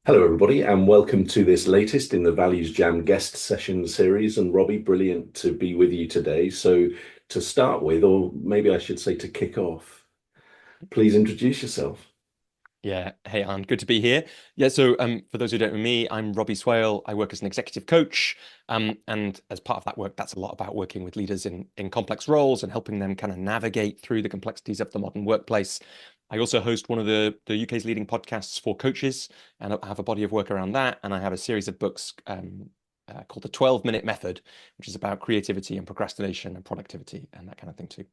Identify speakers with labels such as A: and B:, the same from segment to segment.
A: Hello, everybody, and welcome to this latest in the ValuesJam guest session series. And Robbie, brilliant to be with you today. So, to start with, or maybe I should say to kick off, please introduce yourself.
B: Yeah. Hey, Anne. Good to be here. Yeah. So, for those who don't know me, I'm Robbie Swale. I work as an executive coach. And as part of that work, that's a lot about working with leaders in complex roles and helping them kind of navigate through the complexities of the modern workplace. I also host one of the UK's leading podcasts for coaches, and I have a body of work around that. And I have a series of books called the 12-Minute Method, which is about creativity and procrastination and productivity and that kind of thing too.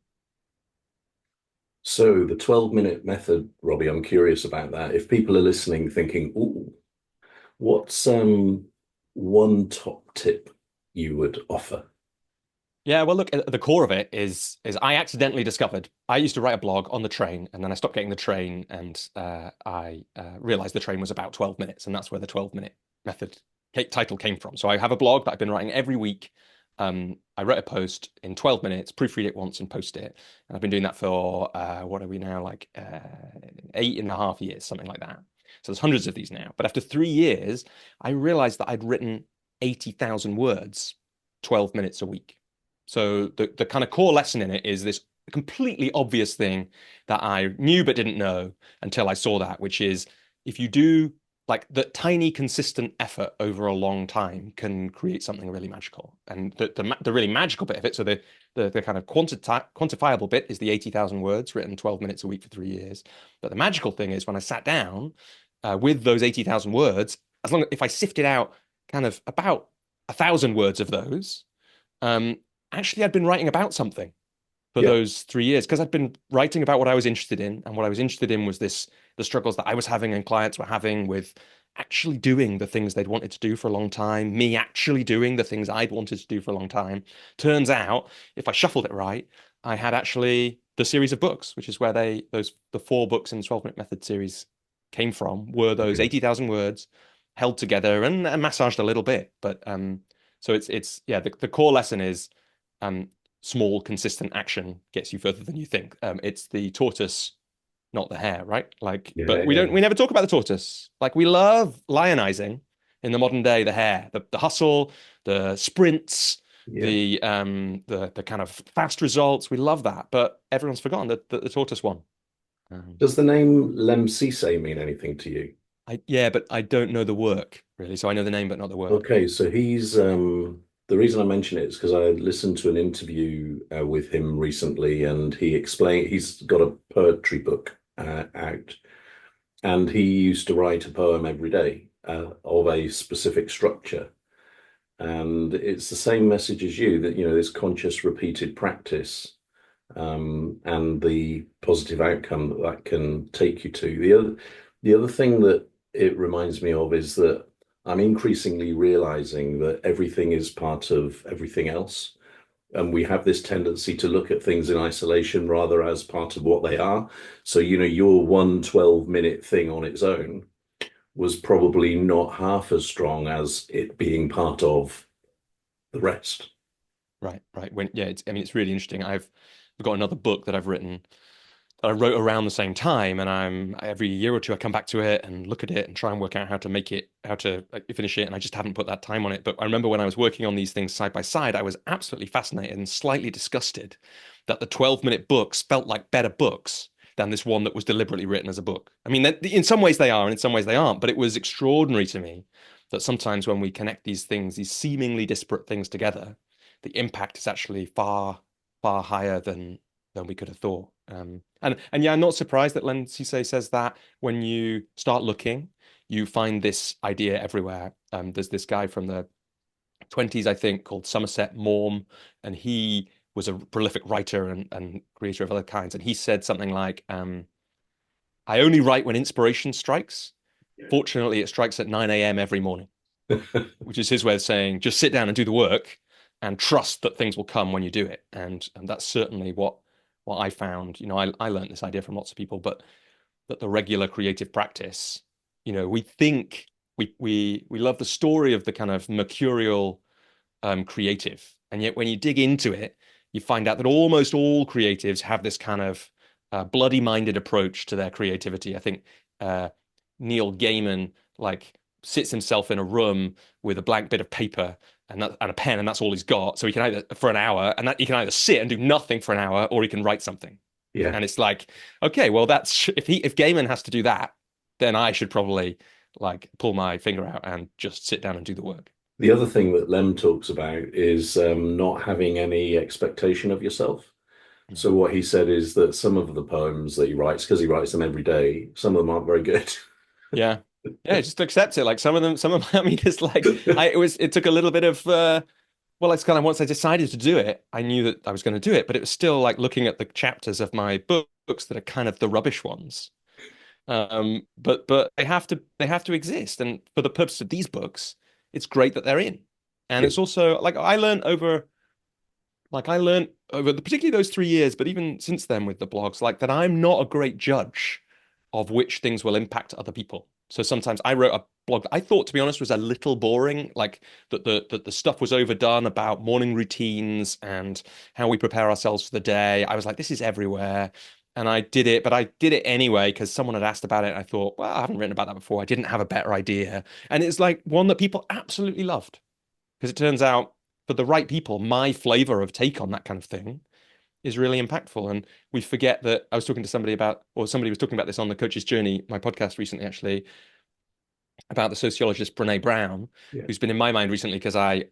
A: So, the 12-minute method, Robbie, I'm curious about that. If people are listening thinking, "Ooh, what's one top tip you would offer?"
B: Yeah, well, look, at the core of it is I accidentally discovered I used to write a blog on the train, and then I stopped getting the train, and I realized the train was about 12 minutes, and that's where the 12-minute method title came from. So I have a blog that I've been writing every week. I wrote a post in 12 minutes, proofread it once, and post it. And I've been doing that for what are we now, like 8.5 years, something like that. So there's hundreds of these now. But after 3 years, I realized that I'd written 80,000 words, 12 minutes a week. So the kind of core lesson in it is this completely obvious thing that I knew but didn't know until I saw that, which is if you do like the tiny consistent effort over a long time can create something really magical. And the really magical bit of it, so the kind of quantifiable bit is the 80,000 words written 12 minutes a week for 3 years. But the magical thing is when I sat down with those 80,000 words, as long as if I sifted out kind of about 1,000 words of those, um, actually I'd been writing about something for
A: Yeah.
B: those 3 years because I'd been writing about what I was interested in, and what I was interested in was the struggles that I was having and clients were having with actually doing the things they'd wanted to do for a long time, me actually doing the things I'd wanted to do for a long time. Turns out, if I shuffled it right, I had actually the series of books, which is where the 4 books in the 12-Minute Method series came from, were those
A: Okay.
B: 80,000 words held together and massaged a little bit. But so it's yeah, the core lesson is um, small, consistent action gets you further than you think. It's the tortoise, not the hare, right? Like,
A: Yeah,
B: but
A: yeah,
B: we never talk about the tortoise. Like, we love lionizing in the modern day the hare, the hustle, the sprints,
A: yeah.
B: the kind of fast results. We love that, but everyone's forgotten the tortoise one. Um,
A: Does the name Lemsise mean anything to you?
B: yeah, but I don't know the work really, so I know the name but not the work.
A: Okay, so he's the reason I mention it is because I listened to an interview with him recently, and he explained he's got a poetry book out, and he used to write a poem every day of a specific structure, and it's the same message as you that this conscious repeated practice and the positive outcome that that can take you to. The other thing that it reminds me of is that I'm increasingly realizing that everything is part of everything else. And we have this tendency to look at things in isolation rather as part of what they are. So, your one 12-minute thing on its own was probably not half as strong as it being part of the rest.
B: Right, right. When yeah, I mean, it's really interesting. I've got another book that I've written that I wrote around the same time, and I'm every year or two I come back to it and look at it and try and work out how to finish it, and I just haven't put that time on it. But I remember when I was working on these things side by side, I was absolutely fascinated and slightly disgusted that the 12-minute books felt like better books than this one that was deliberately written as a book. I mean, in some ways they are, and in some ways they aren't. But it was extraordinary to me that sometimes when we connect these things, these seemingly disparate things together, the impact is actually far, far higher than we could have thought. And yeah, I'm not surprised that Len Cisse says that when you start looking, you find this idea everywhere. There's this guy from the 20s, I think, called Somerset Maugham, and he was a prolific writer and creator of other kinds. And he said something like, I only write when inspiration strikes. Fortunately, it strikes at 9 a.m. every morning, which is his way of saying just sit down and do the work and trust that things will come when you do it. And that's certainly what I found. I learned this idea from lots of people, but that the regular creative practice, we think we love the story of the kind of mercurial creative, and yet when you dig into it, you find out that almost all creatives have this kind of bloody-minded approach to their creativity. I think uh, Neil Gaiman like sits himself in a room with a blank bit of paper and a pen, and that's all he's got. So he can either for an hour, and that he can either sit and do nothing for an hour, or he can write something.
A: Yeah.
B: And it's like, okay, well, that's if Gaiman has to do that, then I should probably like pull my finger out and just sit down and do the work.
A: The other thing that Lem talks about is not having any expectation of yourself. So what he said is that some of the poems that he writes, because he writes them every day, some of them aren't very good.
B: Yeah. Yeah, just accept it. Like some of them, I mean, it's like it took a little bit of well, it's kind of once I decided to do it, I knew that I was going to do it, but it was still like looking at the chapters of my books that are kind of the rubbish ones. But they have to exist, and for the purpose of these books, it's great that they're in. And
A: Yeah.
B: it's also like particularly those 3 years, but even since then with the blogs, like that I'm not a great judge of which things will impact other people. So sometimes I wrote a blog that I thought, to be honest, was a little boring, like that the stuff was overdone about morning routines and how we prepare ourselves for the day. I was like, this is everywhere. And I did it, but I did it anyway because someone had asked about it. And I thought, well, I haven't written about that before. I didn't have a better idea. And it's like one that people absolutely loved because it turns out for the right people, my flavor of take on that kind of thing is really impactful. And we forget that I was talking to somebody about, or somebody was talking about this on the Coach's Journey, my podcast recently, actually, about the sociologist Brene Brown,
A: Yeah.
B: who's been in my mind recently because I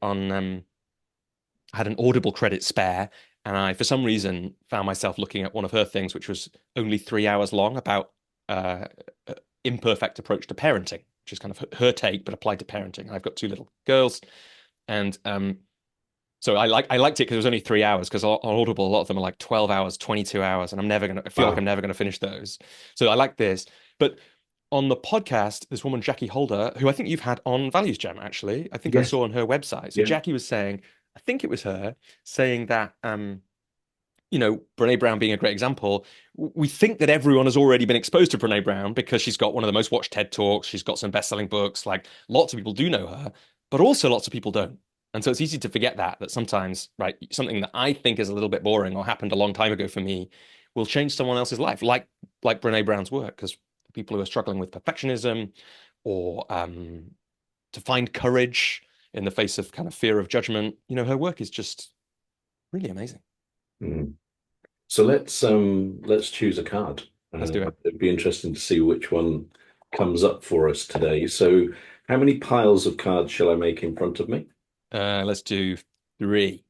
B: had an Audible credit spare. And I, for some reason, found myself looking at one of her things, which was only 3 hours long about uh, imperfect approach to parenting, which is kind of her take, but applied to parenting. I've got two little girls. And so I liked it because it was only 3 hours. Because on Audible, a lot of them are like 12 hours, 22 hours, and I feel like I'm
A: Wow.
B: never gonna finish those. So I like this. But on the podcast, this woman Jackie Holder, who I think you've had on ValuesJam, actually, I think I
A: Yes.
B: saw on her website. So
A: Yeah.
B: Jackie was saying, I think it was her saying that Brene Brown being a great example, we think that everyone has already been exposed to Brene Brown because she's got one of the most watched TED Talks. She's got some best-selling books. Like lots of people do know her, but also lots of people don't. And so it's easy to forget that sometimes, right, something that I think is a little bit boring or happened a long time ago for me will change someone else's life, like Brene Brown's work, because people who are struggling with perfectionism or to find courage in the face of kind of fear of judgment, her work is just really amazing.
A: Mm. So let's choose a card.
B: Let's do it.
A: It'd be interesting to see which one comes up for us today. So how many piles of cards shall I make in front of me?
B: Let's do three.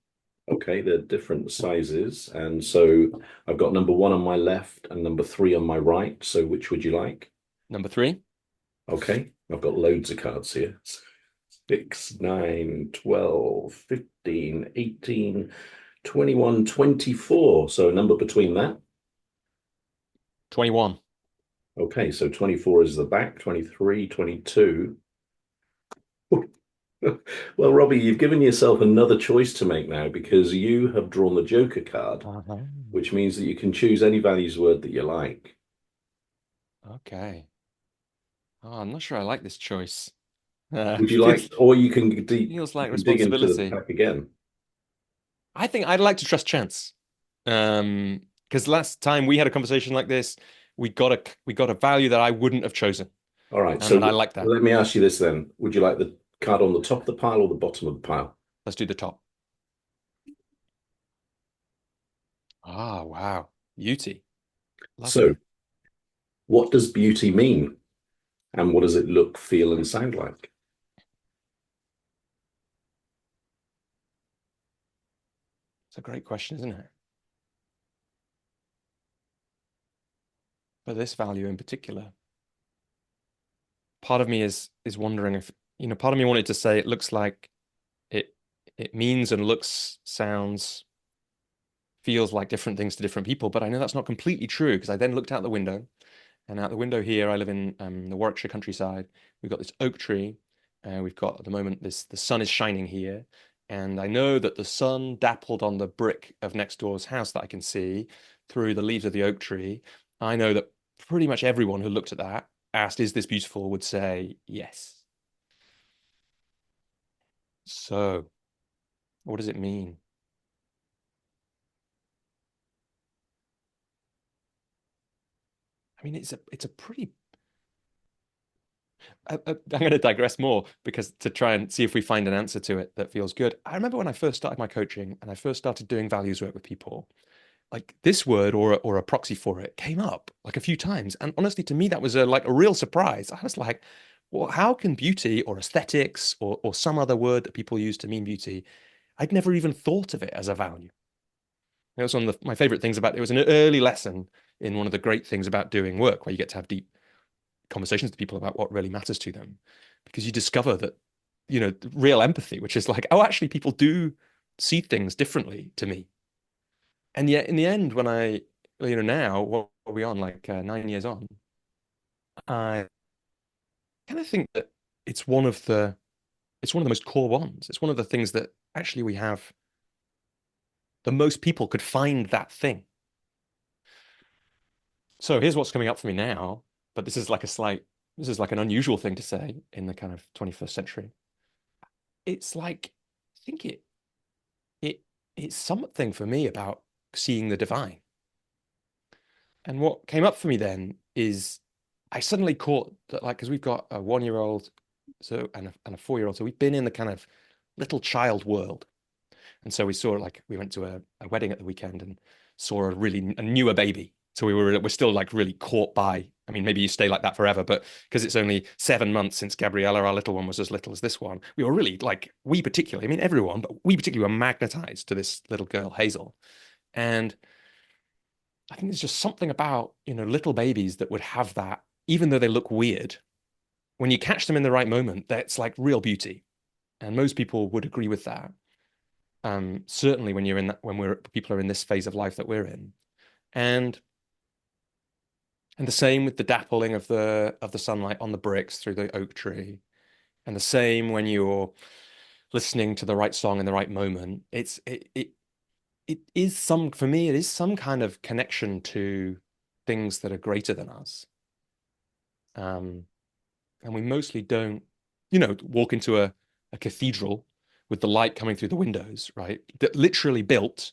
A: Okay, they're different sizes. And so I've got number one on my left and number three on my right. So which would you like?
B: Number three.
A: Okay, I've got loads of cards here. 6, 9, 12, 15, 18, 21, 24. So a number between that.
B: 21.
A: Okay, so 24 is the back, 23, 22. Well, Robbie, you've given yourself another choice to make now because you have drawn the Joker card,
B: Uh-huh.
A: which means that you can choose any values word that you like.
B: Okay. Oh, I'm not sure I like this choice.
A: Would you like,
B: Feels
A: or you can
B: feels
A: you
B: like
A: can dig into the
B: responsibility.
A: pack again.
B: I think I'd like to trust chance. Because last time we had a conversation like this, we got a value that I wouldn't have chosen,
A: All right,
B: and I
A: so
B: like that.
A: let me ask you this then. Would you like the card on the top of the pile or the bottom of the pile?
B: Let's do the top. Ah, wow. Beauty.
A: So,
B: Lovely.
A: what does beauty mean? And what does it look, feel, and sound like?
B: It's a great question, isn't it? For this value in particular. Part of me is wondering if, part of me wanted to say it looks like it it means and looks, sounds, feels like different things to different people, but I know that's not completely true because I then looked out the window, and out the window here, I live in the Warwickshire countryside. We've got this oak tree. We've got at the moment the sun is shining here, and I know that the sun dappled on the brick of next door's house that I can see through the leaves of the oak tree. I know that pretty much everyone who looked at that, asked, "Is this beautiful?" would say yes. So, what does it mean? I mean, it's a pretty I'm going to digress more because to try and see if we find an answer to it that feels good. I remember when I first started my coaching and I first started doing values work with people, like this word or a proxy for it came up like a few times. And honestly, to me, that was a real surprise. I was like, well, how can beauty or aesthetics or some other word that people use to mean beauty? I'd never even thought of it as a value. It was one of my favorite things about it. It was an early lesson in one of the great things about doing work where you get to have deep conversations with people about what really matters to them because you discover that, real empathy, which is like, oh, actually, people do see things differently to me. And yet, in the end, when now, what are we on, like 9 years on, I kind of think that it's one of the it's one of the most core ones. It's one of the things that actually we have the most people could find that thing. So here's what's coming up for me now, but this is like an unusual thing to say in the kind of 21st century. It's like, I think it it's something for me about seeing the divine. And what came up for me then is I suddenly caught that, like, because we've got a 1 year old, so and a 4 year old, so we've been in the kind of little child world. And so we saw, like, we went to a wedding at the weekend and saw a newer baby. So we're still like really caught by. I mean, maybe you stay like that forever, but because it's only 7 months since Gabriella, our little one, was as little as this one, we were really like, we particularly, I mean, everyone, but we particularly were magnetized to this little girl, Hazel. And I think there's just something about, little babies that would have that, even though they look weird, when you catch them in the right moment, that's like real beauty. And most people would agree with that. Certainly when you're in that, when people are in this phase of life that we're in. And the same with the dappling of the sunlight on the bricks through the oak tree. And the same when you're listening to the right song in the right moment. It is some, for me, it is some kind of connection to things that are greater than us. Um, and we mostly don't, walk into a cathedral with the light coming through the windows, right? That literally built,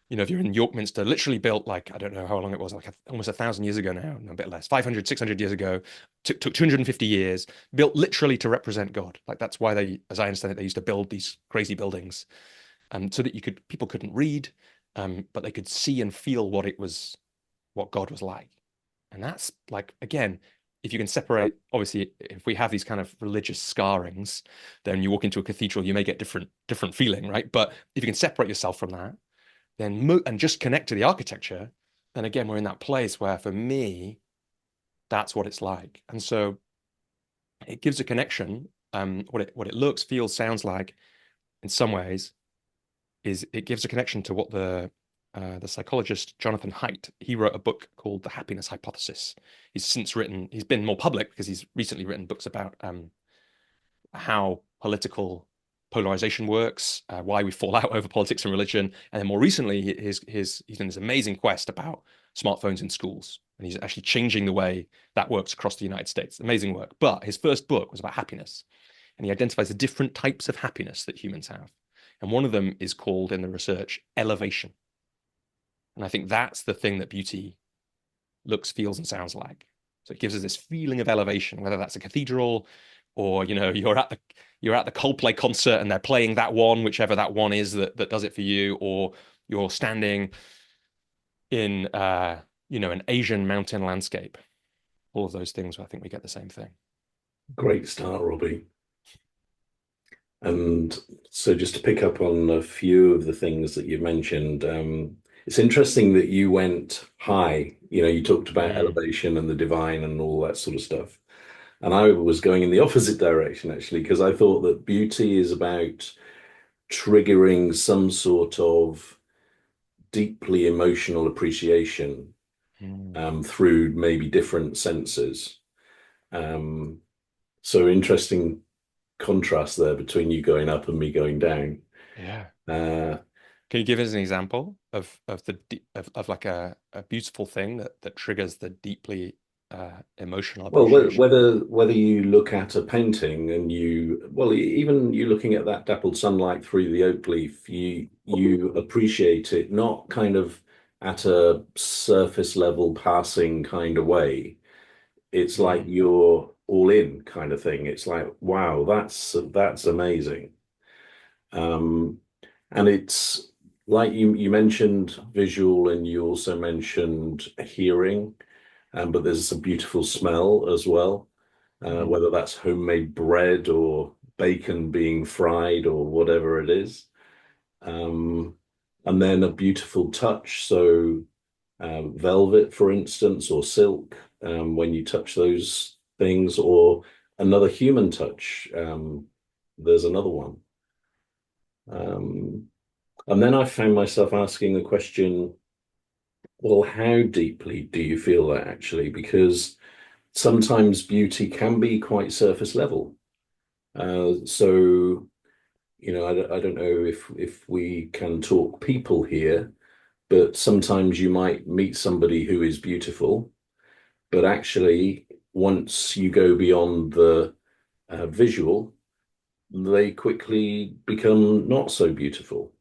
B: if you're in York Minster, literally built, like, I don't know how long it was, like almost 1,000 years ago now, no, a bit less, 500, 600 years ago, took 250 years, built literally to represent God. Like that's why they, as I understand it, they used to build these crazy buildings, so that people couldn't read, but they could see and feel what God was like. And that's like, again, if you can separate, obviously, if we have these kind of religious scarrings, then you walk into a cathedral, you may get different feeling, right? But if you can separate yourself from that, then and just connect to the architecture, then again, we're in that place where, for me, that's what it's like. And so it gives a connection. What it looks, feels, sounds like, in some ways, is it gives a connection to what the psychologist Jonathan Haidt, he wrote a book called The Happiness Hypothesis. He's been more public because he's recently written books about how political polarization works, why we fall out over politics and religion, and then more recently, he's done this amazing quest about smartphones in schools, and he's actually changing the way that works across the United States. Amazing work. But his first book was about happiness, and he identifies the different types of happiness that humans have, and one of them is called in the research elevation. And I think that's the thing that beauty looks, feels, and sounds like. So it gives us this feeling of elevation, whether that's a cathedral or you're at the Coldplay concert and they're playing that one, whichever that one is that does it for you, or you're standing in an Asian mountain landscape. All of those things, I think we get the same thing.
A: Great start, Robbie. And so, just to pick up on a few of the things that you mentioned, it's interesting that you went high. You talked about
B: Mm,
A: elevation and the divine and all that sort of stuff. And I was going in the opposite direction, actually, because I thought that beauty is about triggering some sort of deeply emotional appreciation
B: mm.
A: through maybe different senses. Um, so interesting contrast there between you going up and me going down.
B: Yeah.
A: Uh,
B: Can you give us an example of like a beautiful thing that triggers the deeply emotional
A: well,
B: appreciation?
A: whether you look at a painting and even you looking at that dappled sunlight through the oak leaf, you appreciate it not kind of at a surface level passing kind of way. It's like
B: Mm,
A: all in kind of thing. It's like, wow, that's amazing. Um, and it's like you mentioned visual and you also mentioned hearing, but there's a beautiful smell as well,
B: Mhm.
A: whether that's homemade bread or bacon being fried or whatever it is. Um, and then a beautiful touch. So velvet, for instance, or silk, when you touch those things, or another human touch. There's another one. Um, and then I found myself asking the question, well, how deeply do you feel that actually? Because sometimes beauty can be quite surface level. So, I don't know if we can talk people here, but sometimes you might meet somebody who is beautiful, but actually, once you go beyond the visual, they quickly become not so beautiful.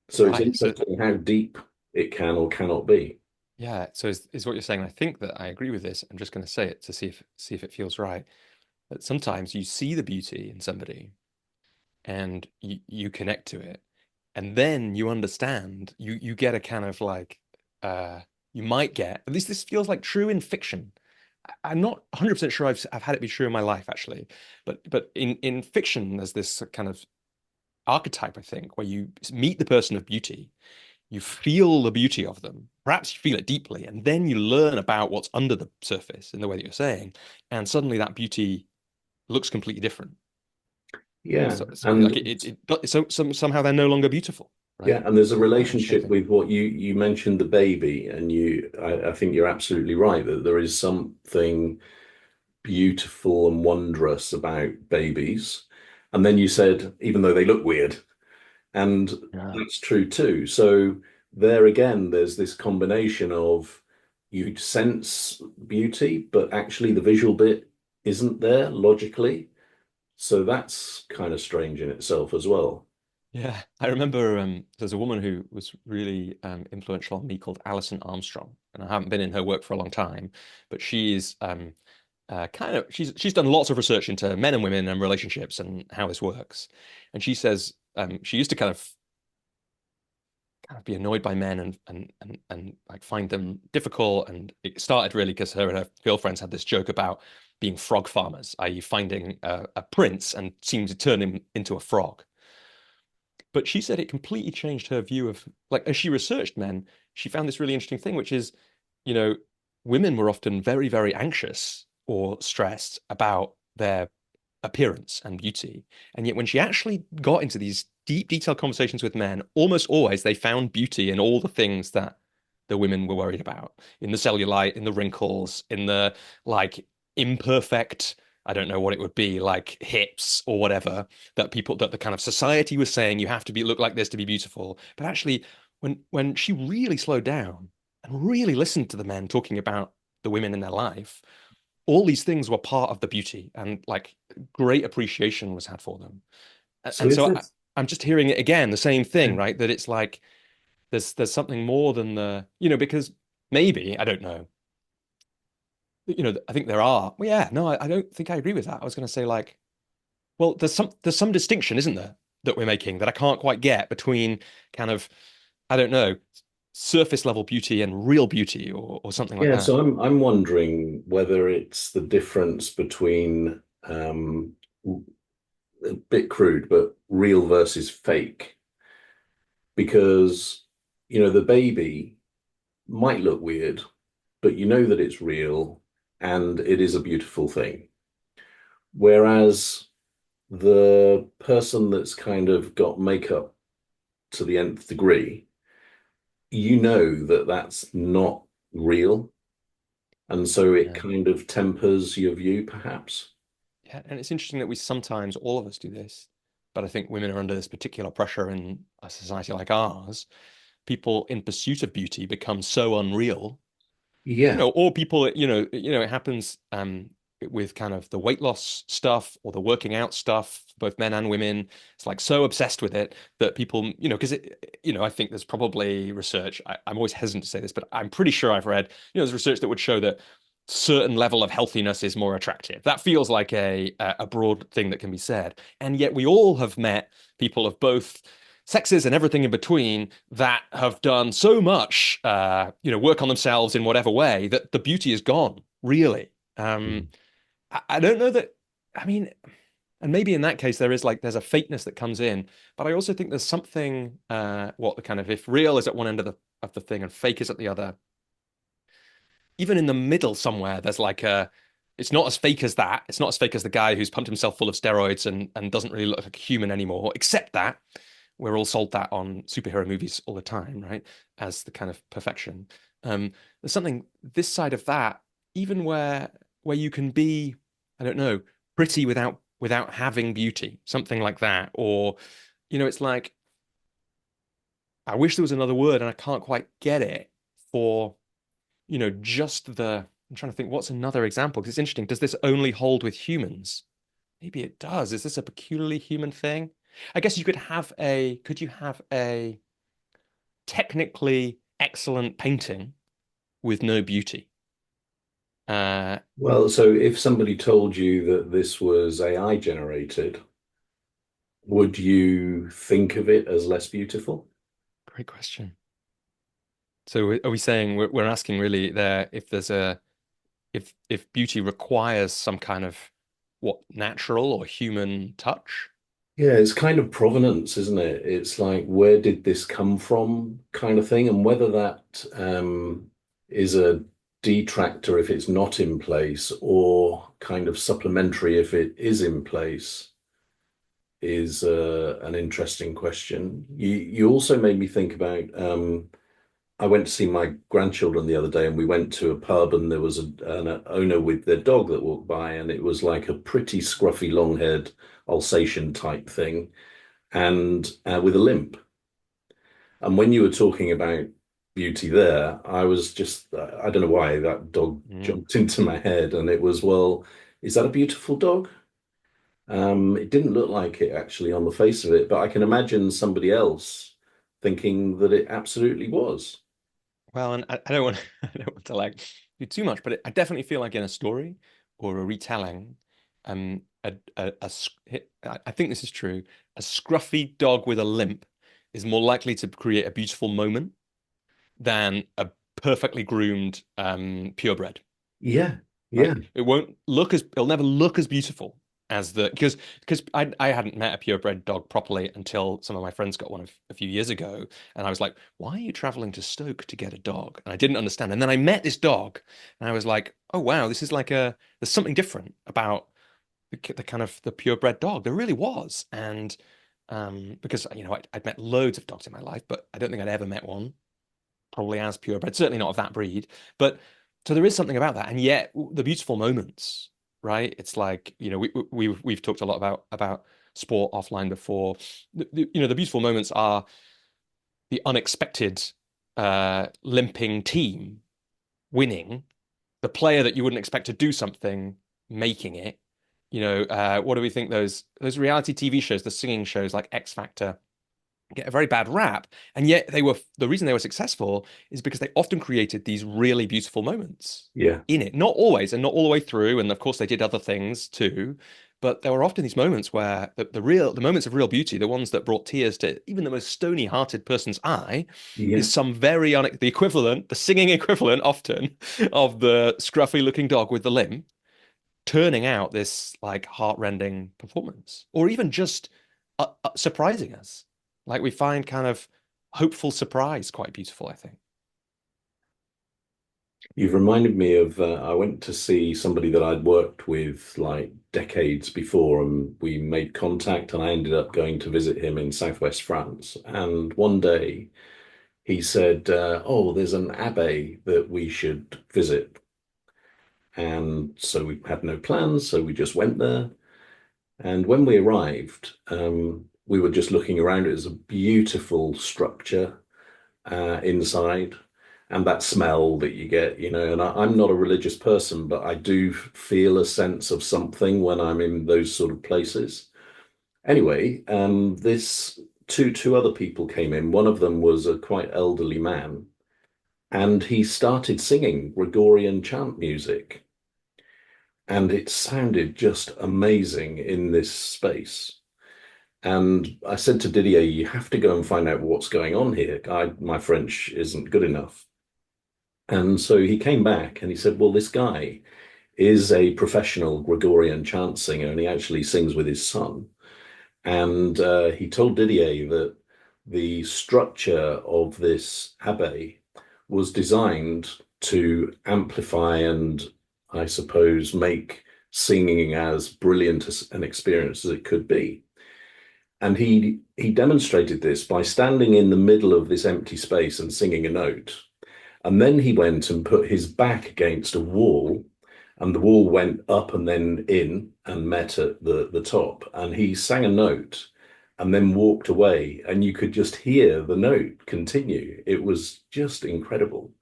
A: So it's
B: Right. So
A: interesting how deep it can or cannot be.
B: yeah, so is what you're saying. I think that I agree with this. I'm just going to say it to see if it feels right. That sometimes you see the beauty in somebody and you connect to it, and then you understand. You get a kind of like uh you might get, at least this feels like true in fiction. I'm not 100% sure I've had it be true in my life actually, but in fiction there's this kind of archetype I think where you meet the person of beauty, you feel the beauty of them, perhaps you feel it deeply, and then you learn about what's under the surface in the way that you're saying, and suddenly that beauty looks completely different.
A: Yeah,
B: So like
A: and
B: somehow they're no longer beautiful,
A: yeah,
B: right?
A: and there's a
B: Quite interesting
A: relationship
B: thing.
A: with what you mentioned the baby, and I think you're absolutely right that there is something beautiful and wondrous about babies. And then you said, even though they look weird, and
B: Yeah.
A: that's true too. So there again, there's this combination of you sense beauty, but actually the visual bit isn't there logically. So that's kind of strange in itself as well.
B: Yeah, I remember there's a woman who was really influential on me called Alison Armstrong, and I haven't been in her work for a long time, but she's kind of she's done lots of research into men and women and relationships and how this works, and she says she used to kind of be annoyed by men and like find them difficult, and it started really because her and her girlfriends had this joke about being frog farmers, i.e., finding a prince and seeming to turn him into a frog. But she said it completely changed her view of, like, as she researched men, she found this really interesting thing, which is, you know, women were often very, very anxious or stressed about their appearance and beauty. And yet when she actually got into these deep, detailed conversations with men, almost always they found beauty in all the things that the women were worried about, in the cellulite, in the wrinkles, in the like imperfect, I don't know what it would be, like hips or whatever, that the kind of society was saying you have to be look like this to be beautiful. But actually, when she really slowed down and really listened to the men talking about the women in their life, all these things were part of the beauty, and like great appreciation was had for them.
A: So
B: And
A: is
B: so
A: this,
B: I'm just hearing it again, the same
A: yeah,
B: thing, right? That it's like there's something more than the, because maybe, I don't know, I think there are. Well, yeah, no, I don't think I agree with that. I was going to say like, well, there's some distinction, isn't there, that we're making that I can't quite get between kind of, I don't know, surface level beauty and real beauty or something like
A: yeah,
B: that.
A: so I'm wondering whether it's the difference between a bit crude, but real versus fake. Because, the baby might look weird, but you know that it's real and it is a beautiful thing. Whereas the person that's kind of got makeup to the nth degree, you know that that's not real. And so it
B: Yeah.
A: kind of tempers your view, perhaps.
B: Yeah, and it's interesting that we sometimes, all of us do this, but I think women are under this particular pressure in a society like ours. People in pursuit of beauty become so unreal,
A: Yeah.
B: or people, it happens with kind of the weight loss stuff or the working out stuff, both men and women. It's like so obsessed with it that people, because I think there's probably research. I'm always hesitant to say this, but I'm pretty sure I've read, there's research that would show that certain level of healthiness is more attractive. That feels like a broad thing that can be said. And yet we all have met people of both sexes and everything in between that have done so much, work on themselves in whatever way that the beauty is gone, really.
A: Mm.
B: I don't know that, I mean, and maybe in that case there's a fakeness that comes in, but I also think there's something what the kind of if real is at one end of the thing and fake is at the other, even in the middle somewhere, there's like a, it's not as fake as that. It's not as fake as the guy who's pumped himself full of steroids and doesn't really look like a human anymore, except that we're all sold that on superhero movies all the time, right? As the kind of perfection. There's something this side of that, even where you can be, I don't know, pretty without having beauty, something like that. Or, it's like I wish there was another word and I can't quite get it for just I'm trying to think what's another example because it's interesting. Does this only hold with humans? Maybe it does. Is this a peculiarly human thing? I guess could you have a technically excellent painting with no beauty? Uh,
A: Well, so if somebody told you that this was AI generated, would you think of it as less beautiful?
B: Great question. So are we saying we're asking really there if there's a if beauty requires some kind of what natural or human touch?
A: Yeah, it's kind of provenance, isn't it? It's like, where did this come from kind of thing, and whether that is a detractor if it's not in place, or kind of supplementary if it is in place, is an interesting question. You also made me think about I went to see my grandchildren the other day, and we went to a pub, and there was an owner with their dog that walked by, and it was like a pretty scruffy, long-haired Alsatian type thing, and with a limp. And when you were talking about beauty there, I was just, I don't know why that dog
B: Mm.
A: jumped into my head, and it was, well, is that a beautiful dog? It didn't look like it actually on the face of it, but I can imagine somebody else thinking that it absolutely was.
B: Well, and I don't want I don't want to like do too much, but I definitely feel like in a story or a retelling, I think this is true. A scruffy dog with a limp is more likely to create a beautiful moment than a perfectly groomed purebred.
A: Yeah,
B: Right?
A: yeah.
B: It'll never look as beautiful as the because I hadn't met a purebred dog properly until some of my friends got one a few years ago, and I was like, why are you traveling to Stoke to get a dog? And I didn't understand. And then I met this dog, and I was like, oh wow, this is like there's something different about the kind of the purebred dog. There really was, and because I'd met loads of dogs in my life, but I don't think I'd ever met one probably as purebred, certainly not of that breed. But so there is something about that, and yet the beautiful moments, right? It's like we've talked a lot about sport offline before. The beautiful moments are the unexpected limping team winning, the player that you wouldn't expect to do something making it. What do we think those reality TV shows, the singing shows like X Factor? Get a very bad rap, and yet the reason they were successful is because they often created these really beautiful moments
A: Yeah.
B: in it. Not always, and not all the way through, and of course they did other things too, but there were often these moments where the moments of real beauty, the ones that brought tears to even the most stony-hearted person's eye,
A: Yeah.
B: is some very the equivalent, the singing equivalent often of the scruffy looking dog with the limp turning out this like heart-rending performance, or even just surprising us. Like we find kind of hopeful surprise quite beautiful, I think.
A: You've reminded me of I went to see somebody that I'd worked with like decades before, and we made contact, and I ended up going to visit him in southwest France. And one day he said, "Oh, there's an abbey that we should visit." And so we had no plans, so we just went there. And when we arrived, we were just looking around. It was a beautiful structure inside, and that smell that you get, and I'm not a religious person, but I do feel a sense of something when I'm in those sort of places. Anyway, this two other people came in. One of them was a quite elderly man, and he started singing Gregorian chant music, and it sounded just amazing in this space. And I said to Didier, you have to go and find out what's going on here. My French isn't good enough. And so he came back and he said, well, this guy is a professional Gregorian chant singer, and he actually sings with his son. And he told Didier that the structure of this abbey was designed to amplify and, I suppose, make singing as brilliant an experience as it could be. And he demonstrated this by standing in the middle of this empty space and singing a note. And then he went and put his back against a wall, and the wall went up and then in and met at the top. And he sang a note and then walked away, and you could just hear the note continue. It was just incredible.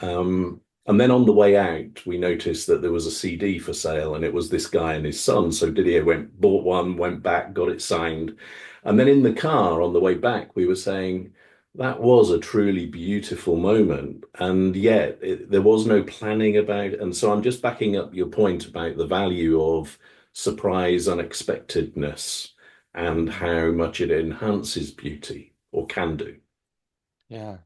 A: And then on the way out, we noticed that there was a CD for sale, and it was this guy and his son. So Didier bought one, went back, got it signed. And then in the car on the way back, we were saying, that was a truly beautiful moment. And yet there was no planning about it. And so I'm just backing up your point about the value of surprise, unexpectedness, and how much it enhances beauty or can do.
B: Yeah.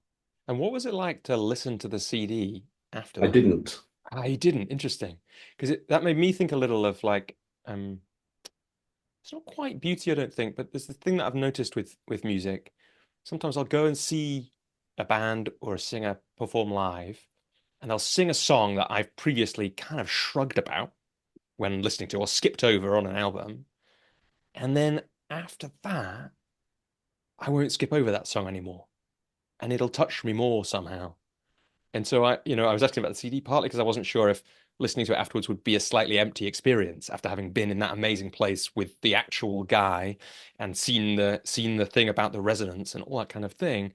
B: And what was it like to listen to the CD after
A: I
B: that?
A: didn't.
B: I didn't. Interesting. Because that made me think a little of like, it's not quite beauty, I don't think, but there's the thing that I've noticed with music. Sometimes I'll go and see a band or a singer perform live, and they'll sing a song that I've previously kind of shrugged about when listening to or skipped over on an album. And then after that, I won't skip over that song anymore. And it'll touch me more somehow. And so I was asking about the CD partly because I wasn't sure if listening to it afterwards would be a slightly empty experience after having been in that amazing place with the actual guy and seen the thing about the resonance and all that kind of thing.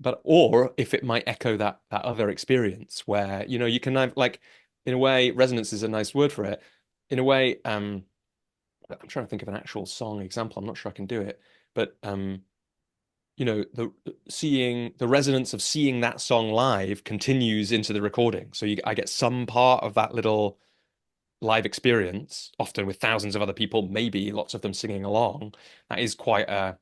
B: But or if it might echo that other experience where, you can have like in a way, resonance is a nice word for it. In a way, I'm trying to think of an actual song example. I'm not sure I can do it, but the seeing the resonance of seeing that song live continues into the recording. So I get some part of that little live experience, often with thousands of other people, maybe lots of them singing along. That is quite a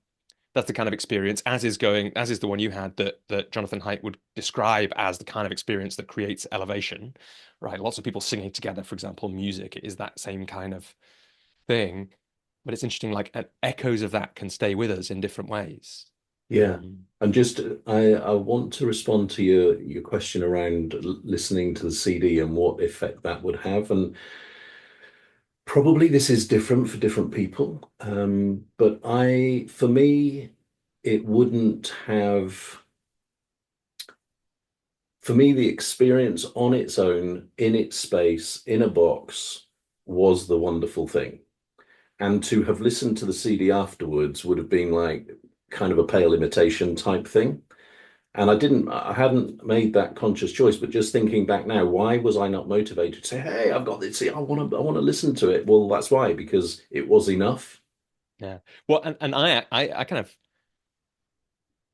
B: That's the kind of experience, as is the one you had that Jonathan Haidt would describe as the kind of experience that creates elevation, right? Lots of people singing together, for example, music is that same kind of thing. But it's interesting, like echoes of that can stay with us in different ways.
A: Yeah.
B: Um,
A: And just I want to respond to your question around listening to the CD and what effect that would have. And probably this is different for different people. But for me, it wouldn't have, for me, the experience on its own, in its space, in a box, was the wonderful thing. And to have listened to the CD afterwards would have been like kind of a pale imitation type thing. And I hadn't made that conscious choice, but just thinking back now, why was I not motivated to say, hey, I've got this, I want to listen to it. Well, that's why, because it was enough.
B: yeah. Well, and I kind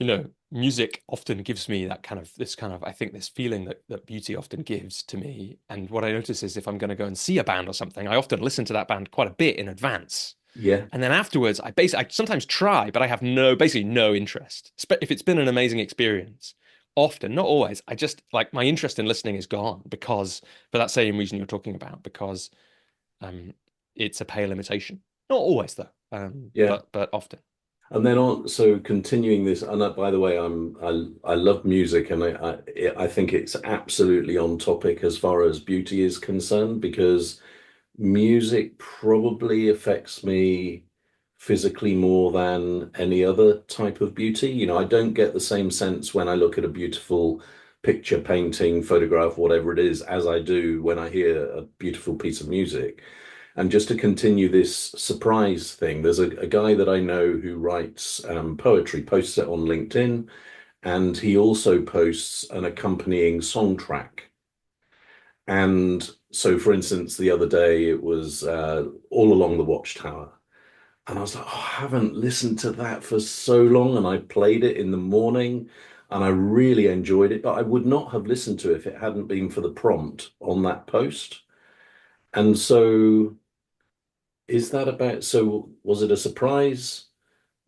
B: of, music often gives me that kind of this kind of I think this feeling that beauty often gives to me. And what I notice is if I'm going to go and see a band or something, I often listen to that band quite a bit in advance.
A: Yeah.
B: And then afterwards, I sometimes try, but I have basically no interest. If it's been an amazing experience, often, not always, I just like my interest in listening is gone because for that same reason you're talking about, because um, it's a pale imitation. Not always though,
A: Yeah.
B: but often.
A: And then so continuing this, and by the way, I love music, and I think it's absolutely on topic as far as beauty is concerned, because music probably affects me physically more than any other type of beauty. I don't get the same sense when I look at a beautiful picture, painting, photograph, whatever it is, as I do when I hear a beautiful piece of music. And just to continue this surprise thing, there's a guy that I know who writes poetry, posts it on LinkedIn, and he also posts an accompanying song track. And so, for instance, the other day it was All Along the Watchtower. And I was like, oh, I haven't listened to that for so long. And I played it in the morning. and I really enjoyed it, but I would not have listened to it if it hadn't been for the prompt on that post. And so is that about, so was it a surprise?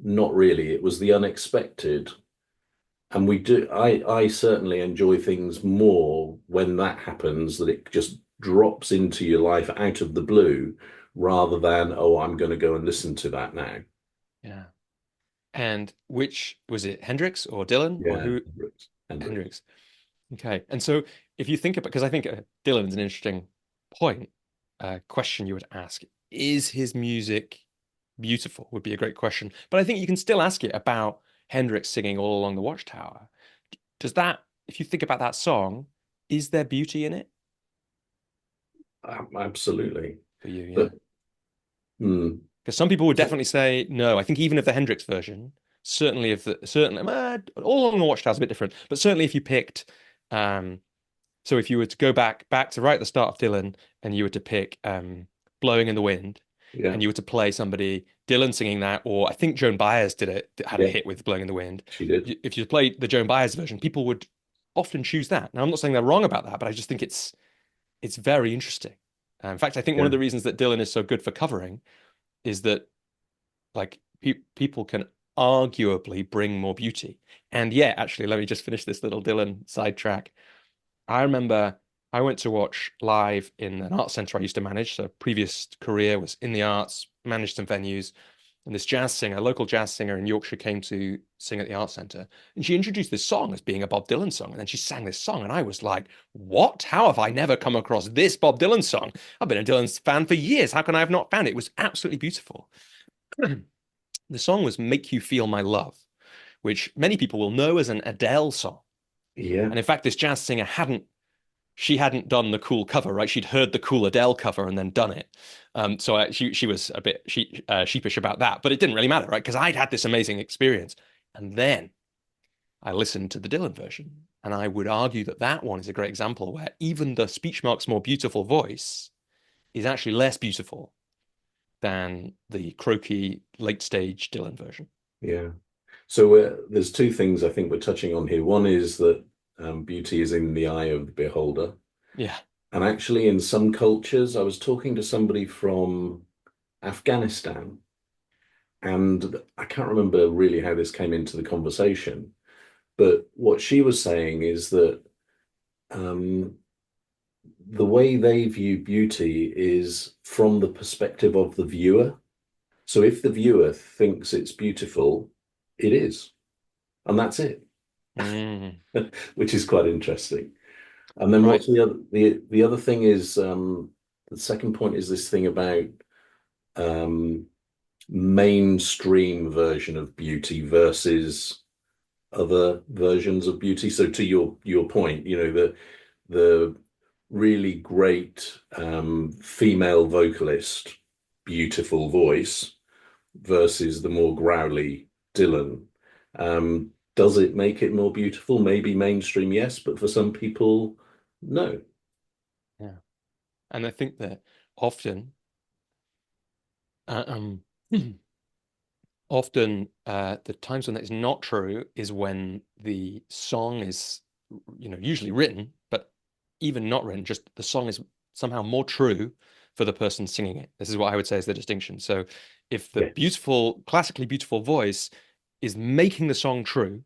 A: Not really. It was the unexpected. And I certainly enjoy things more when that happens, that it just drops into your life out of the blue rather than, oh, I'm going to go and listen to that now.
B: Yeah. And which was it, Hendrix or Dylan or
A: Yeah,
B: who?
A: Hendrix.
B: Hendrix. Okay. And so if you think about, because I think Dylan's an interesting point, question you would ask, is his music beautiful? Would be a great question. But I think you can still ask it about Hendrix singing All Along the Watchtower. Does that, if you think about that song, is there beauty in it
A: Absolutely.
B: for you? Yeah.
A: But hmm,
B: Because some people would definitely say no. I think even of the Hendrix version, certainly if the certainly All Along the Watchtower is a bit different, but certainly if you picked, so if you were to go back to right at the start of Dylan, and you were to pick "Blowing in the Wind,"
A: yeah,
B: and you were to play somebody Dylan singing that, or I think Joan Baez had a
A: yeah,
B: hit with "Blowing in the Wind."
A: she did.
B: If you played the Joan Baez version, people would often choose that. Now I'm not saying they're wrong about that, but I just think it's very interesting. In fact, I think one
A: Yeah,
B: of the reasons that Dylan is so good for covering is that like people can arguably bring more beauty. And yeah, actually, let me just finish this little Dylan sidetrack. I remember I went to watch live in an art center I used to manage. So previous career was in the arts, managed some venues. And this jazz singer, a local jazz singer in Yorkshire, came to sing at the art center. And she introduced this song as being a Bob Dylan song. And then she sang this song. And I was like, what? How have I never come across this Bob Dylan song? I've been a Dylan fan for years. How can I have not found it? It was absolutely beautiful. The song was Make You Feel My Love, which many people will know as an Adele song.
A: yeah,
B: And in fact, this jazz singer hadn't done the cool cover, right? She'd heard the cool Adele cover and then done it. She was a bit sheepish about that, but it didn't really matter, right? Because I'd had this amazing experience. And then I listened to the Dylan version. And I would argue that that one is a great example where even the speech marks more beautiful voice is actually less beautiful than the croaky late stage Dylan version.
A: yeah. So there's two things I think we're touching on here. One is that beauty is in the eye of the beholder.
B: Yeah.
A: And actually, in some cultures, I was talking to somebody from Afghanistan, and I can't remember really how this came into the conversation, but what she was saying is that um, the way they view beauty is from the perspective of the viewer. So if the viewer thinks it's beautiful, it is, and that's it,
B: Mm,
A: which is quite interesting. And then
B: right.
A: what's the other thing is the second point is this thing about um, mainstream version of beauty versus other versions of beauty. So to your point, the really great female vocalist, beautiful voice versus the more growly Dylan. Does it make it more beautiful? Maybe mainstream, yes, but for some people, no.
B: Yeah. And I think that often, uh, um, the times when that is not true is when the song is, usually written, but even not written, just the song is somehow more true for the person singing it. This is what I would say is the distinction. So if the
A: Yes.
B: beautiful, classically beautiful voice is making the song true,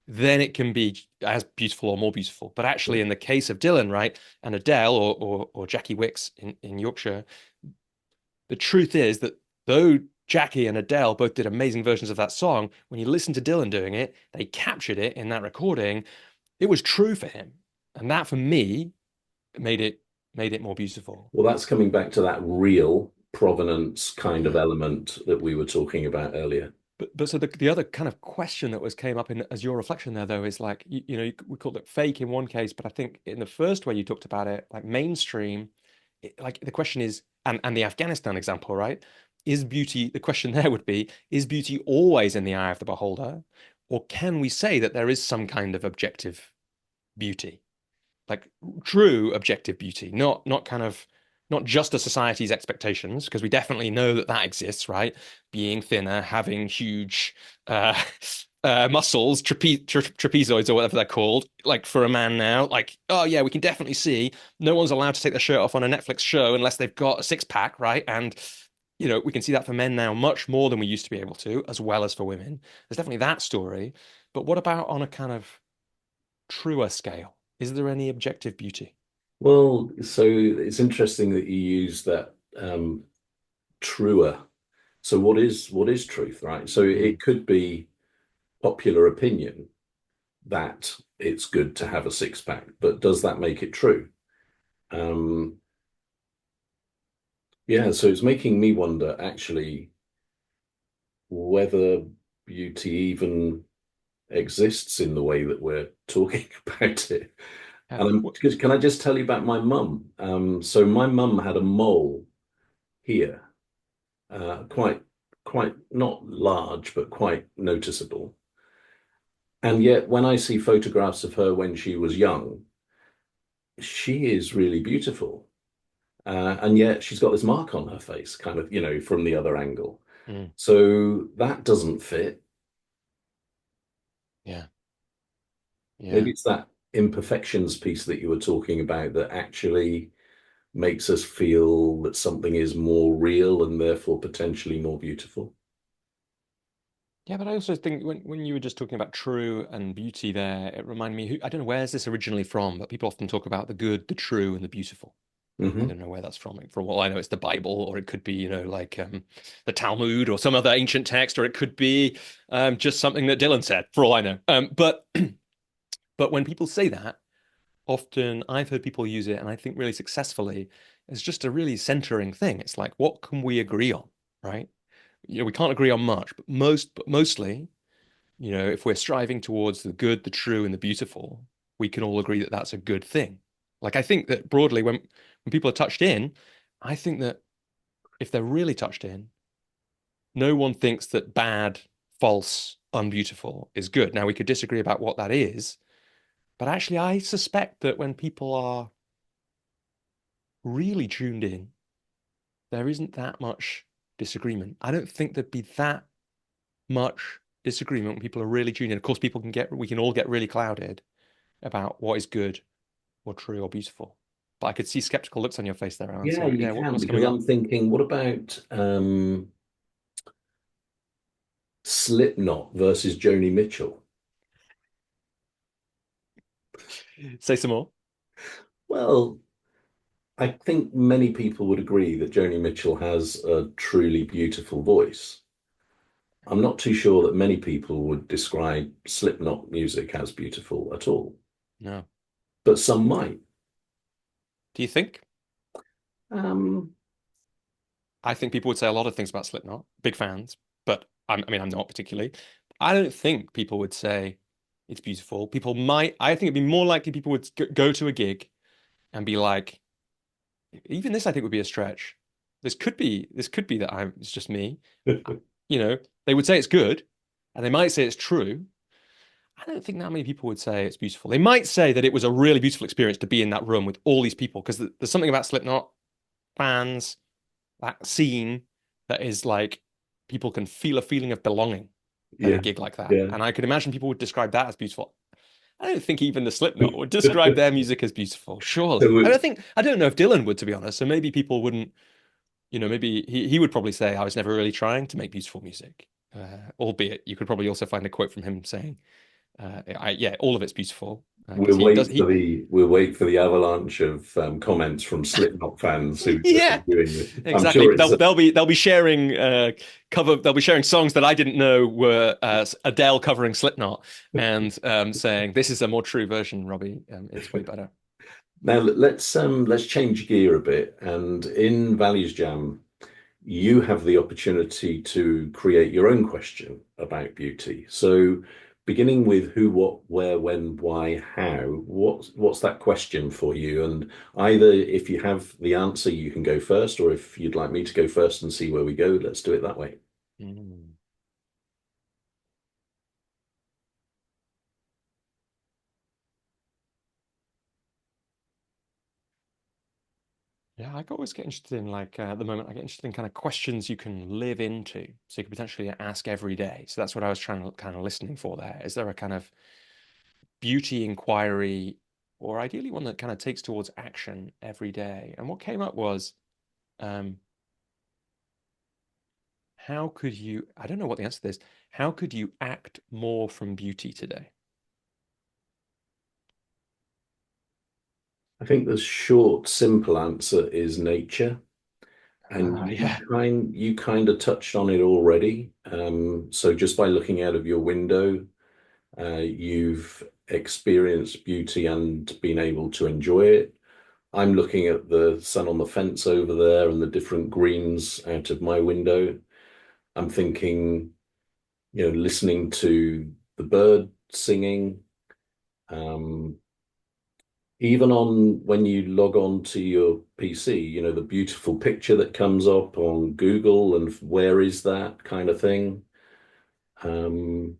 B: then it can be as beautiful or more beautiful. But actually, in the case of Dylan, right, and Adele or Jackie Wicks in Yorkshire, the truth is that though Jackie and Adele both did amazing versions of that song, when you listen to Dylan doing it, they captured it in that recording. It was true for him, and that for me made it more beautiful.
A: Well, that's coming back to that real provenance kind of
B: Yeah.
A: element that we were talking about earlier.
B: But so the other kind of question that was came up in as your reflection there though is like we called it fake in one case, but I think in the first way you talked about it like mainstream, like the question is and the Afghanistan example, right? Is beauty, the question there would be, is beauty always in the eye of the beholder, or can we say that there is some kind of objective beauty, like true objective beauty, not kind of not just a society's expectations, because we definitely know that that exists, right? Being thinner, having huge, uh, muscles, trapezoids or whatever they're called, like for a man now. Like, oh yeah, we can definitely see no one's allowed to take their shirt off on a Netflix show unless they've got a six pack, right? And we can see that for men now much more than we used to be able to, as well as for women. There's definitely that story. But what about on a kind of truer scale? Is there any objective beauty?
A: Well, so it's interesting that you use that truer. So what is truth, right? So
B: Mm.
A: it could be popular opinion that it's good to have a six pack, but does that make it true? Um, yeah, so it's making me wonder actually whether beauty even exists in the way that we're talking about it. And can I just tell you about my mum? So my mum had a mole here, quite not large, but quite noticeable. And yet, when I see photographs of her when she was young, she is really beautiful. And yet she's got this mark on her face, kind of, from the other angle.
B: Mm.
A: So that doesn't fit.
B: Yeah,
A: Maybe
B: yeah.
A: it's that imperfections piece that you were talking about that actually makes us feel that something is more real and therefore potentially more beautiful.
B: Yeah, but I also think when you were just talking about true and beauty there, it reminded me, I don't know where's this originally from, but people often talk about the good, the true, and the beautiful. I
A: Hmm.
B: don't know where that's from. From all I know, it's the Bible, or it could be, like the Talmud or some other ancient text, or it could be just something that Dylan said, for all I know. But but when people say that, often I've heard people use it, and I think really successfully, as just a really centering thing. It's like, what can we agree on, right? We can't agree on much, but mostly, if we're striving towards the good, the true, and the beautiful, we can all agree that that's a good thing. Like I think that broadly, when people are touched in, I think that if they're really touched in, no one thinks that bad, false, unbeautiful is good. Now we could disagree about what that is, but actually, I suspect that when people are really tuned in, there isn't that much disagreement. I don't think there'd be that much disagreement when people are really tuned in. Of course, we can all get really clouded about what is good or true or beautiful. But I could see skeptical looks on your face there, Alan.
A: Yeah,
B: So
A: you
B: yeah,
A: can,
B: what's
A: because
B: coming
A: I'm
B: up?
A: thinking, what about Slipknot versus Joni Mitchell?
B: Say some more.
A: Well, I think many people would agree that Joni Mitchell has a truly beautiful voice. I'm not too sure that many people would describe Slipknot music as beautiful at all,
B: No.
A: but some might.
B: Do you think?
A: Um,
B: I think people would say a lot of things about Slipknot, big fans, but I'm not particularly. I don't think people would say it's beautiful. I think it'd be more likely people would go to a gig and be like, even this, I think would be a stretch. This could be that it's just me. You know, they would say it's good, and they might say it's true. I don't think that many people would say it's beautiful. They might say that it was a really beautiful experience to be in that room with all these people because there's something about Slipknot fans, that scene that is like people can feel a feeling of belonging at a
A: yeah,
B: gig like that.
A: yeah.
B: And I could imagine people would describe that as beautiful. I don't think even the Slipknot would describe their music as beautiful, surely.
A: So,
B: I don't know if Dylan would, to be honest. So maybe people wouldn't, maybe he would probably say, I was never really trying to make beautiful music. Albeit you could probably also find a quote from him saying, yeah, all of it's beautiful. Because
A: we'll wait for the avalanche of comments from Slipknot fans who are
B: yeah,
A: doing this. I'm
B: exactly.
A: sure it's
B: They'll be sharing they'll be sharing songs that I didn't know were Adele covering Slipknot and saying this is a more true version, Robbie. It's way better.
A: now. Let's change gear a bit, and in Values Jam, you have the opportunity to create your own question about beauty. So, beginning with who, what, where, when, why, how, what's that question for you? And either if you have the answer, you can go first, or if you'd like me to go first and see where we go, let's do it that way.
B: Mm. Yeah, I always get interested in like at the moment I get interested in kind of questions you can live into, so you can potentially ask every day. So that's what I was trying to kind of listening for there. Is there a kind of beauty inquiry, or ideally one that kind of takes towards action every day? And what came up was, um, how could you, I don't know what the answer to this, how could you act more from beauty today?
A: I think the short, simple answer is nature. And
B: Yeah.
A: you kind of touched on it already. So just by looking out of your window, you've experienced beauty and been able to enjoy it. I'm looking at the sun on the fence over there and the different greens out of my window. I'm thinking, listening to the bird singing. Um, Even on when you log on to your PC, the beautiful picture that comes up on Google and where is that kind of thing. Um,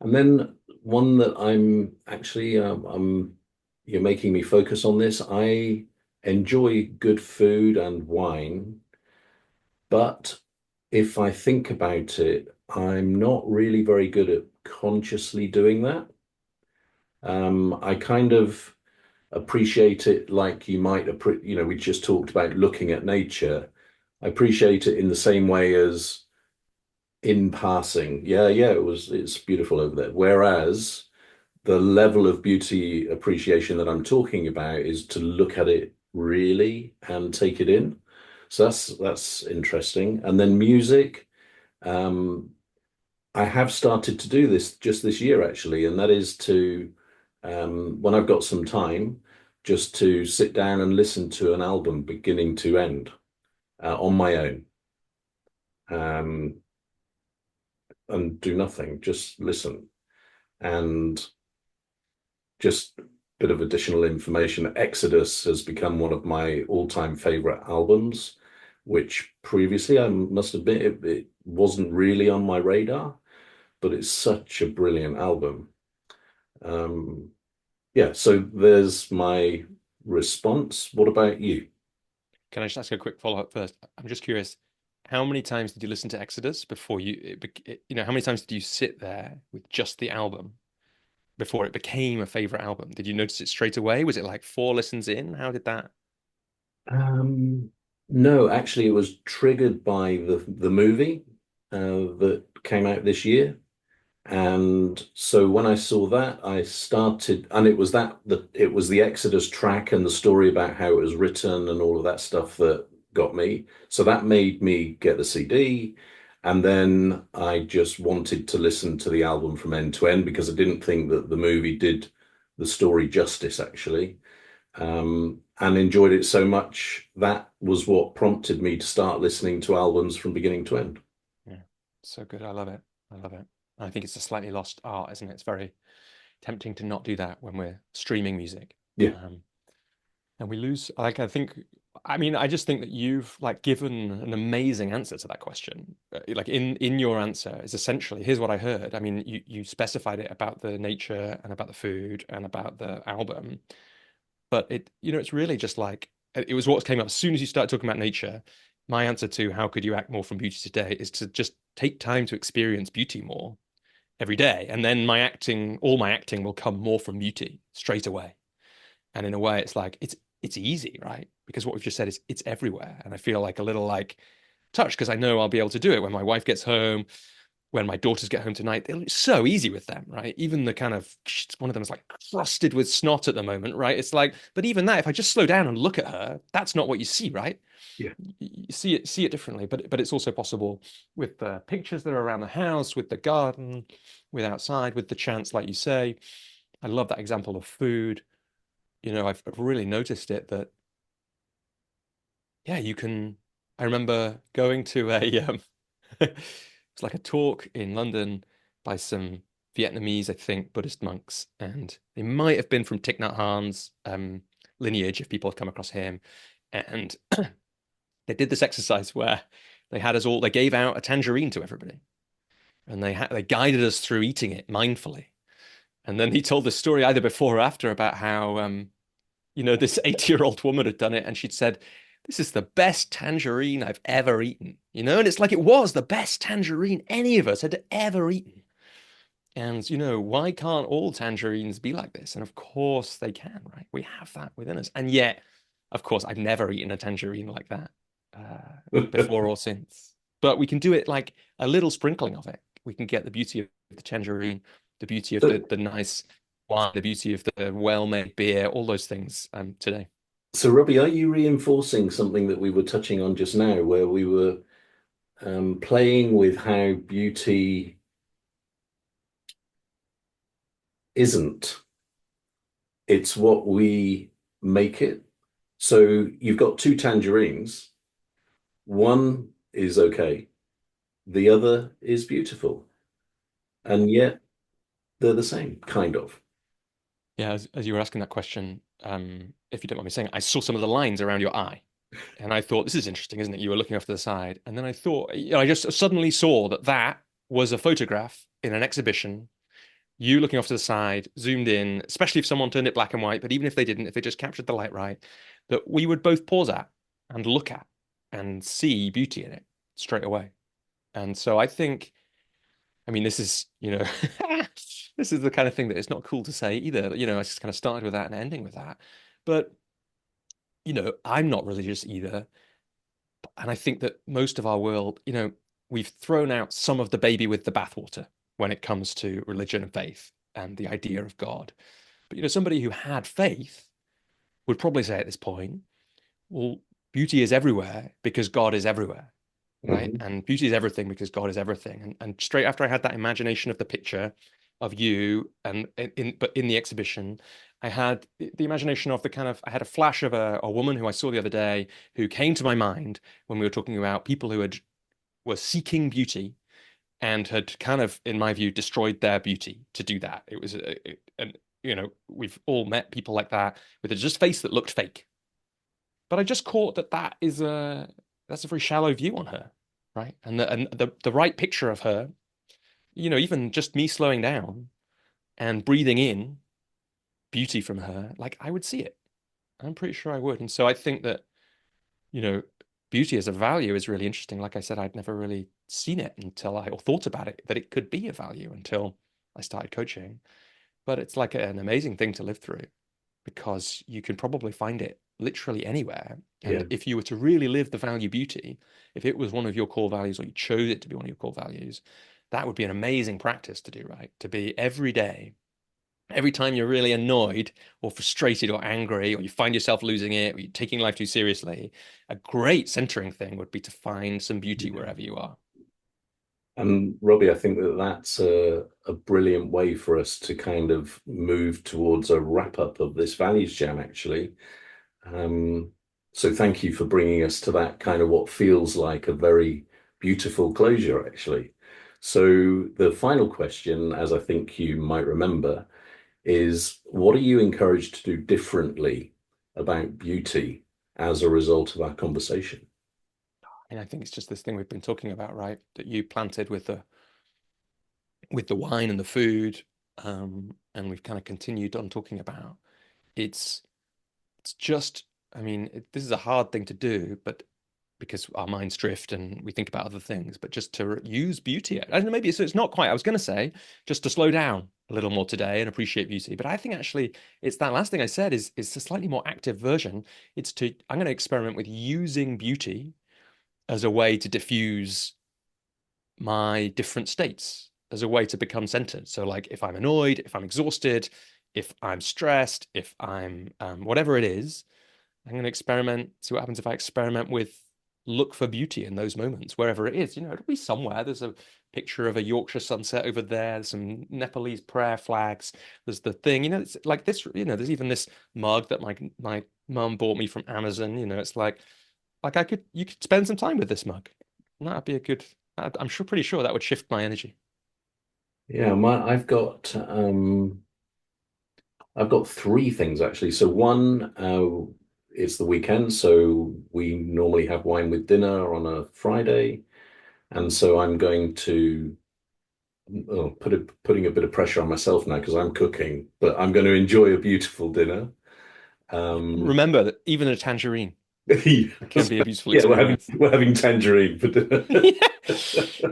A: and then one that I'm actually, you're making me focus on this. I enjoy good food and wine, but if I think about it, I'm not really very good at consciously doing that. I kind of appreciate it like you might, we just talked about looking at nature. I appreciate it in the same way as in passing. Yeah, yeah, it's beautiful over there. Whereas the level of beauty appreciation that I'm talking about is to look at it really and take it in. So that's interesting. And then music. Um, I have started to do this just this year, actually, and that is to, when I've got some time, just to sit down and listen to an album beginning to end on my own, um, and do nothing, just listen. And just a bit of additional information. Exodus has become one of my all-time favorite albums, which previously I must admit it wasn't really on my radar, but it's such a brilliant album. Um, Yeah, so there's my response. What about you?
B: Can I just ask a quick follow-up first? I'm just curious, how many times did you listen to Exodus before how many times did you sit there with just the album before it became a favorite album? Did you notice it straight away? Was it like four listens in? How did that?
A: Um, no, actually, it was triggered by the movie that came out this year. And so when I saw that, I started, and it was the Exodus track and the story about how it was written and all of that stuff that got me. So that made me get the CD. And then I just wanted to listen to the album from end to end because I didn't think that the movie did the story justice, actually. And enjoyed it so much. That was what prompted me to start listening to albums from beginning to end.
B: Yeah, so good. I love it. I love it. I think it's a slightly lost art, isn't it? It's very tempting to not do that when we're streaming music.
A: Yeah.
B: Um, and we lose, like, I mean, I just think that you've like given an amazing answer to that question. Like in your answer is essentially, here's what I heard. I mean, you specified it about the nature and about the food and about the album, but it's really just like it was what came up as soon as you started talking about nature. My answer to how could you act more from beauty today is to just take time to experience beauty more every day, and then all my acting will come more from beauty straight away. And in a way, it's like it's easy, right? Because what we've just said is it's everywhere, and I feel like a little like touched because I know I'll be able to do it when my wife gets home, when my daughters get home tonight. It's so easy with them, right? Even the kind of one of them is like crusted with snot at the moment, right? It's like, but even that, if I just slow down and look at her, that's not what you see, right?
A: Yeah.
B: You see it differently, but it's also possible with the pictures that are around the house, with the garden, with outside, with the chance, like you say. I love that example of food. I've really noticed it that yeah, you can. I remember going to it's like a talk in London by some Vietnamese, I think, Buddhist monks, and they might have been from Thich Nhat Hanh's lineage, if people have come across him. And they did this exercise where they gave out a tangerine to everybody, and they guided us through eating it mindfully. And then he told the story either before or after about how this 80-year-old woman had done it, and she'd said, "This is the best tangerine I've ever eaten." And it's like it was the best tangerine any of us had ever eaten. And why can't all tangerines be like this? And of course they can, right? We have that within us. And yet, of course, I've never eaten a tangerine like that before or since. But we can do it like a little sprinkling of it. We can get the beauty of the tangerine, the beauty of
A: So,
B: the nice wine, the beauty of the well-made beer, all those things today.
A: so Robbie, are you reinforcing something that we were touching on just now, where we were playing with how beauty isn't? It's what we make it. So you've got two tangerines. One is okay, the other is beautiful, and yet they're the same, kind of.
B: Yeah, as you were asking that question, if you don't mind me saying, I saw some of the lines around your eye. And I thought, this is interesting, isn't it? You were looking off to the side. And then I thought, I just suddenly saw that that was a photograph in an exhibition, you looking off to the side, zoomed in, especially if someone turned it black and white, but even if they didn't, if they just captured the light right, that we would both pause at and look at and see beauty in it straight away. And so I think, I mean, this is, this is the kind of thing that it's not cool to say either. I just kind of started with that and ending with that. But, I'm not religious either. And I think that most of our world, we've thrown out some of the baby with the bathwater when it comes to religion and faith and the idea of God. But, somebody who had faith would probably say at this point, well, beauty is everywhere because God is everywhere, right?
A: Mhm.
B: And beauty is everything because God is everything. And straight after I had that imagination of the picture of you and but in the exhibition, I had the imagination of I had a flash of a woman who I saw the other day who came to my mind when we were talking about people who were seeking beauty and had kind of, in my view, destroyed their beauty to do that. It was, and we've all met people like that with a just face that looked fake. But I just caught that's a very shallow view on her, right? And the right picture of her, even just me slowing down and breathing in beauty from her, like I would see it. I'm pretty sure I would. And so I think that, you know, beauty as a value is really interesting. Like I said, I'd never really seen it until or thought about it, that it could be a value until I started coaching. But it's like an amazing thing to live through because you can probably find it literally anywhere.
A: Yeah.
B: And if you were to really live the value beauty, if it was one of your core values or you chose it to be one of your core values, that would be an amazing practice to do, right? To be every day, every time you're really annoyed or frustrated or angry, or you find yourself losing it, or you're taking life too seriously, a great centering thing would be to find some beauty
A: Yeah.
B: wherever you are.
A: And Robbie, I think that that's a brilliant way for us to kind of move towards a wrap up of this values jam, actually. Um, so thank you for bringing us to that kind of what feels like a very beautiful closure, actually. So the final question, as I think you might remember, is what are you encouraged to do differently about beauty as a result of our conversation?
B: And I think it's just this thing we've been talking about, right? That you planted with the wine and the food, and we've kind of continued on talking about. It's it's just, I mean, this is a hard thing to do, but because our minds drift and we think about other things, but just to use beauty. I don't know, maybe it's not quite. I was going to say just to slow down a little more today and appreciate beauty, but I think actually it's that last thing I said is a slightly more active version. I'm going to experiment with using beauty as a way to diffuse my different states, as a way to become centered. So, like, if I'm annoyed, if I'm exhausted, if I'm stressed, if I'm whatever it is, I'm going to experiment, see what happens if I experiment with look for beauty in those moments, wherever it is. It'll be somewhere. There's a picture of a Yorkshire sunset over there. There's some Nepalese prayer flags. There's the thing, it's like this, there's even this mug that my mum bought me from Amazon. It's like you could spend some time with this mug. And that'd be a good, I'm sure, pretty sure that would shift my energy.
A: Yeah, I've got three things actually. So one, it's the weekend, so we normally have wine with dinner on a Friday, and so I'm going to putting a bit of pressure on myself now because I'm cooking, but I'm going to enjoy a beautiful dinner.
B: Remember that even a tangerine can be a beautiful
A: Yeah,
B: experience.
A: we're having tangerine for dinner.
B: Yeah.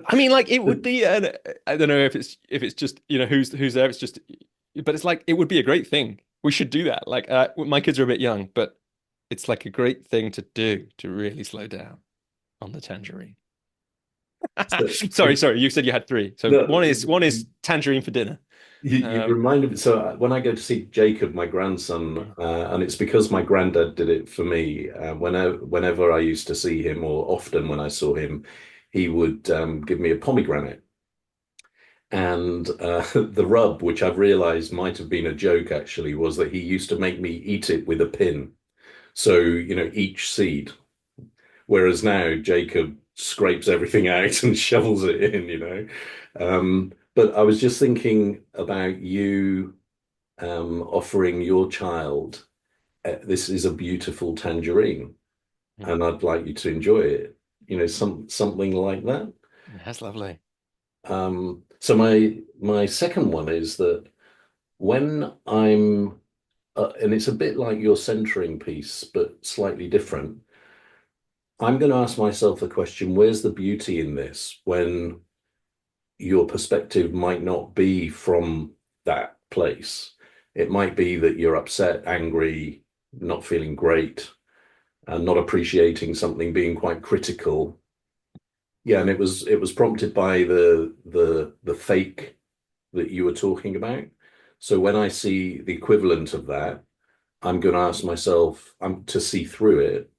B: I mean, like it would be an I don't know if it's just, who's there. It's just, but it's like it would be a great thing. We should do that. Like my kids are a bit young, but it's like a great thing to do to really slow down on the tangerine.
A: So,
B: Sorry. You said you had three. So
A: no,
B: one is tangerine for dinner.
A: you
B: Um,
A: reminded me. So when I go to see Jacob, my grandson,
B: mm,
A: and it's because my granddad did it for me. Whenever I used to see him, or often when I saw him, he would give me a pomegranate. And the rub, which I've realized might have been a joke actually, was that he used to make me eat it with a pin. So, each seed. Whereas now Jacob scrapes everything out and shovels it in. But I was just thinking about you offering your child, this is a beautiful tangerine,
B: mm,
A: and I'd like you to enjoy it. Something like that.
B: that's lovely.
A: So my second one is that when I'm, and it's a bit like your centering piece, but slightly different. I'm going to ask myself the question, where's the beauty in this when your perspective might not be from that place? It might be that you're upset, angry, not feeling great, and not appreciating something, being quite critical. Yeah, and it was prompted by the fake that you were talking about. So when I see the equivalent of that, I'm going to ask myself, to see through it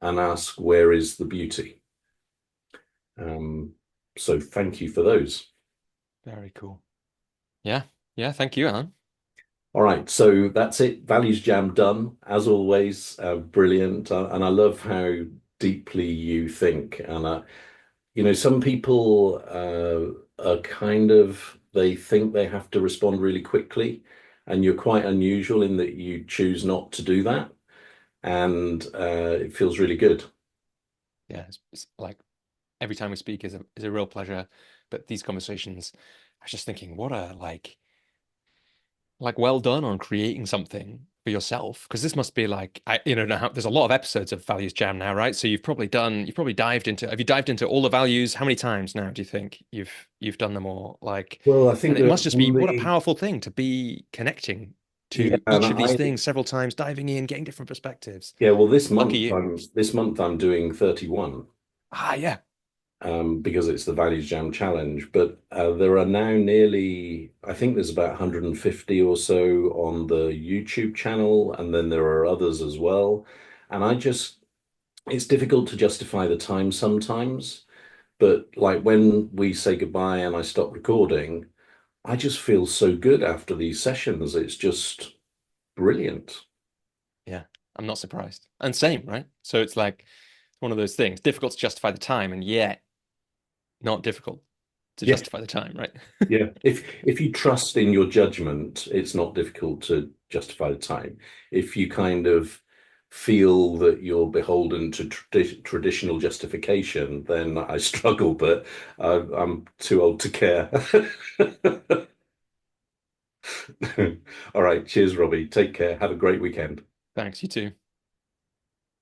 A: and ask, where is the beauty? Um, so thank you for those.
B: Very cool. Yeah. Yeah. Thank you, Alan.
A: All right, so that's it. Values Jam done, as always. Brilliant, and I love how deeply you think. And some people are kind of they think they have to respond really quickly, and you're quite unusual in that you choose not to do that, and it feels really good.
B: Yeah. It's like every time we speak is a real pleasure. But these conversations, I was just thinking, what a like well done on creating something for yourself, because this must be like now there's a lot of episodes of Values Jam now, right? So you've probably dived into have you dived into all the values? How many times now do you think you've done them all? Like,
A: Well, I
B: and
A: think
B: it
A: that
B: must just be
A: on
B: what a
A: the
B: powerful thing to be connecting
A: yeah,
B: to
A: and
B: each of these
A: I
B: things several times, diving in, getting different perspectives.
A: yeah, well,
B: Lucky you.
A: this month I'm doing 31.
B: Ah, yeah.
A: Because it's the Values Jam Challenge. But there are now nearly, I think there's about 150 or so on the YouTube channel, and then there are others as well. And it's difficult to justify the time sometimes. But like when we say goodbye and I stop recording, I just feel so good after these sessions. It's just brilliant.
B: Yeah. I'm not surprised. And same, right? So it's like one of those things, difficult to justify the time, and yet not difficult to
A: Yeah.
B: justify the time, right?
A: Yeah, if you trust in your judgment, it's not difficult to justify the time. If you kind of feel that you're beholden to traditional justification, then I struggle, but I'm too old to care. All right, cheers, Robbie. Take care. Have a great weekend.
B: Thanks, you too.